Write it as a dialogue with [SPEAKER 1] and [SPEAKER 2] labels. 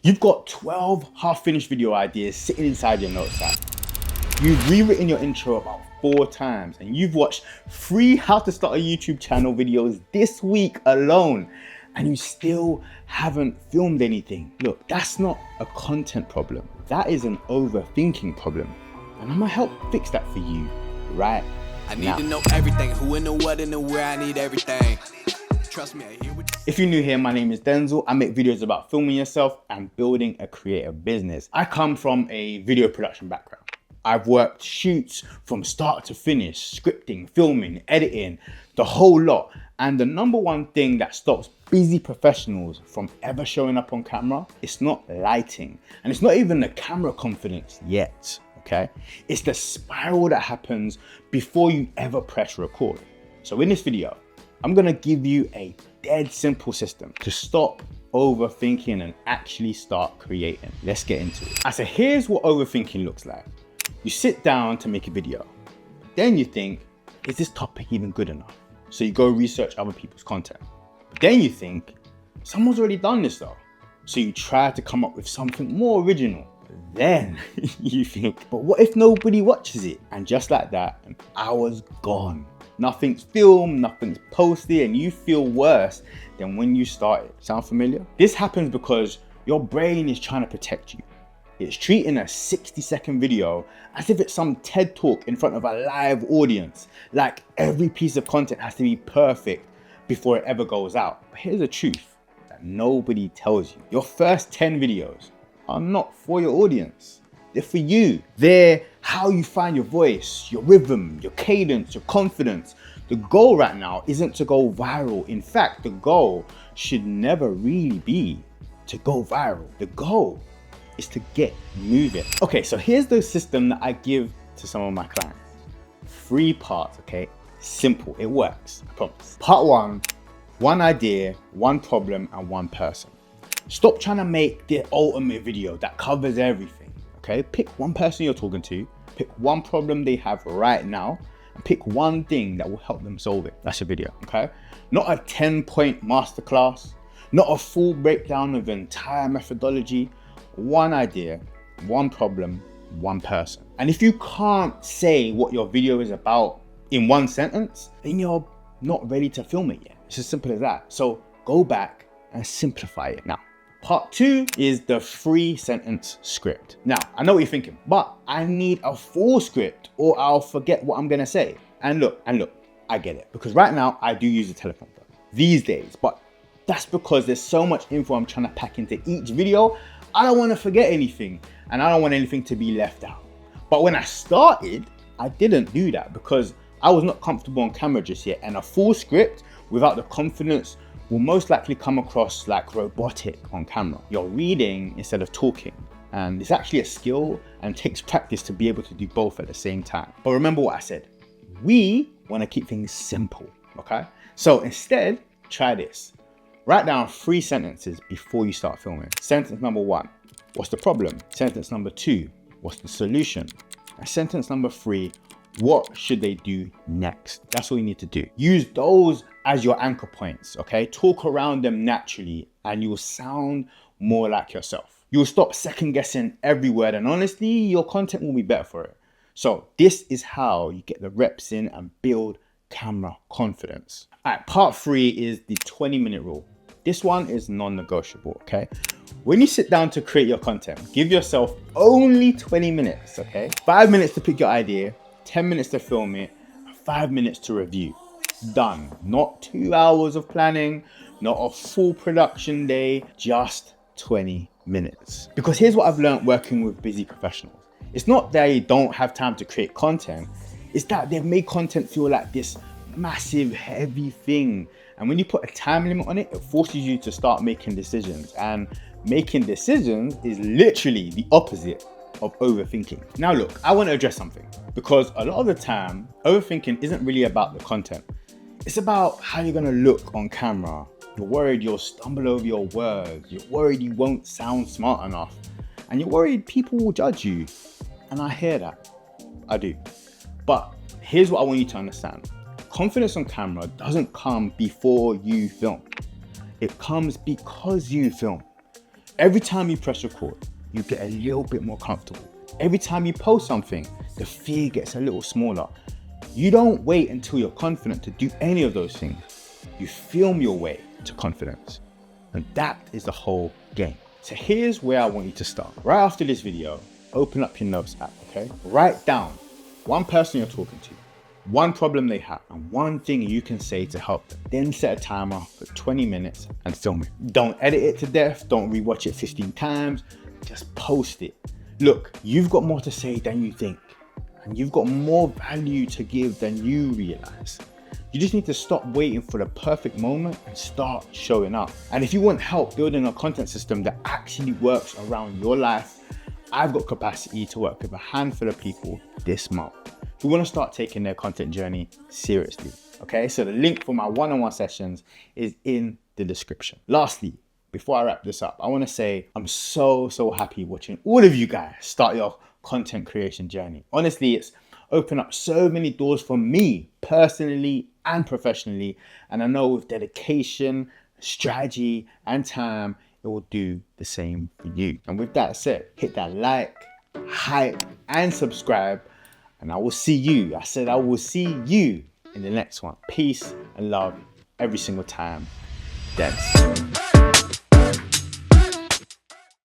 [SPEAKER 1] You've got 12 half-finished video ideas sitting inside your notes app. You've rewritten your intro about 4 times and you've watched 3 how to start a YouTube channel videos this week alone and you still haven't filmed anything. Look, that's not a content problem. That is an overthinking problem. And I'm gonna help fix that for you right
[SPEAKER 2] I need
[SPEAKER 1] now.
[SPEAKER 2] to know everything, who and the what and the where, I need everything. Trust me, I hear what you
[SPEAKER 1] If you're new here, my name is Denzel. I make videos about filming yourself and building a creative business. I come from a video production background. I've worked shoots from start to finish, scripting, filming, editing, the whole lot. And the number one thing that stops busy professionals from ever showing up on camera, it's not lighting. And it's not even the camera confidence yet, okay? It's the spiral that happens before you ever press record. So in this video, I'm gonna give you a dead simple system to stop overthinking and actually start creating. Let's get into it. So here's what overthinking looks like. You sit down to make a video. Then you think, is this topic even good enough? So you go research other people's content. But then you think, someone's already done this though. So you try to come up with something more original. But then you think, but what if nobody watches it? And just like that, an hour's gone. Nothing's filmed, nothing's posted, and you feel worse than when you started. Sound familiar? This happens because your brain is trying to protect you. It's treating a 60-second video as if it's some TED talk in front of a live audience. Like every piece of content has to be perfect before it ever goes out. But here's the truth that nobody tells you. Your first 10 videos are not for your audience. They're for you. They're how you find your voice, your rhythm, your cadence, your confidence. The goal right now isn't to go viral. In fact, the goal should never really be to go viral. The goal is to get moving. Okay, so here's the system that I give to some of my clients. 3 parts, okay? Simple, it works, I promise. Part 1, one idea, one problem, and one person. Stop trying to make the ultimate video that covers everything. Okay, pick one person you're talking to, pick one problem they have right now, and pick one thing that will help them solve it. That's your video, okay? Not a 10-point masterclass, not a full breakdown of the entire methodology. One idea, one problem, one person. And if you can't say what your video is about in one sentence, then you're not ready to film it yet. It's as simple as that. So go back and simplify it now. Part 2 is the 3-sentence script. Now, I know what you're thinking, but I need a full script or I'll forget what I'm gonna say. And look, I get it. Because right now, I do use a teleprompter these days, but that's because there's so much info I'm trying to pack into each video. I don't wanna forget anything and I don't want anything to be left out. But when I started, I didn't do that because I was not comfortable on camera just yet, and a full script without the confidence will most likely come across like robotic on camera. You're reading instead of talking, and it's actually a skill and takes practice to be able to do both at the same time. But remember what I said, we want to keep things simple, okay? So instead, try this. Write down 3 sentences before you start filming. Sentence number 1, what's the problem? Sentence number 2, what's the solution? And sentence number 3, what should they do next? That's all you need to do. Use those as your anchor points, okay? Talk around them naturally and you'll sound more like yourself. You'll stop second guessing every word, and honestly, your content will be better for it. So this is how you get the reps in and build camera confidence. All right, part 3 is the 20-minute rule. This one is non-negotiable, okay? When you sit down to create your content, give yourself only 20 minutes, okay? 5 minutes to pick your idea, 10 minutes to film it, 5 minutes to review. Done. Not 2 hours of planning, not a full production day, just 20 minutes. Because here's what I've learned working with busy professionals. It's not that they don't have time to create content, it's that they've made content feel like this massive, heavy thing. And when you put a time limit on it, it forces you to start making decisions. And making decisions is literally the opposite of overthinking. Now look, I want to address something because a lot of the time, overthinking isn't really about the content. It's about how you're gonna look on camera. You're worried you'll stumble over your words. You're worried you won't sound smart enough. And you're worried people will judge you. And I hear that, I do. But here's what I want you to understand. Confidence on camera doesn't come before you film. It comes because you film. Every time you press record, you get a little bit more comfortable. Every time you post something, the fear gets a little smaller. You don't wait until you're confident to do any of those things. You film your way to confidence. And that is the whole game. So here's where I want you to start. Right after this video, open up your notes app, okay? Write down one person you're talking to, one problem they have, and one thing you can say to help them. Then set a timer for 20 minutes and film it. Don't edit it to death. Don't rewatch it 15 times. Just post it. Look, you've got more to say than you think, and you've got more value to give than you realize. You just need to stop waiting for the perfect moment and start showing up. And if you want help building a content system that actually works around your life, I've got capacity to work with a handful of people this month who want to start taking their content journey seriously. Okay, so the link for my one-on-one sessions is in the description. Lastly, before I wrap this up, I want to say I'm so happy watching all of you guys start your content creation journey. Honestly, it's opened up so many doors for me personally and professionally, and I know with dedication, strategy, and time, it will do the same for you. And with that said, hit that like, hype, and subscribe, and I will see you. I said I will see you in the next one. Peace and love every single time. Denz.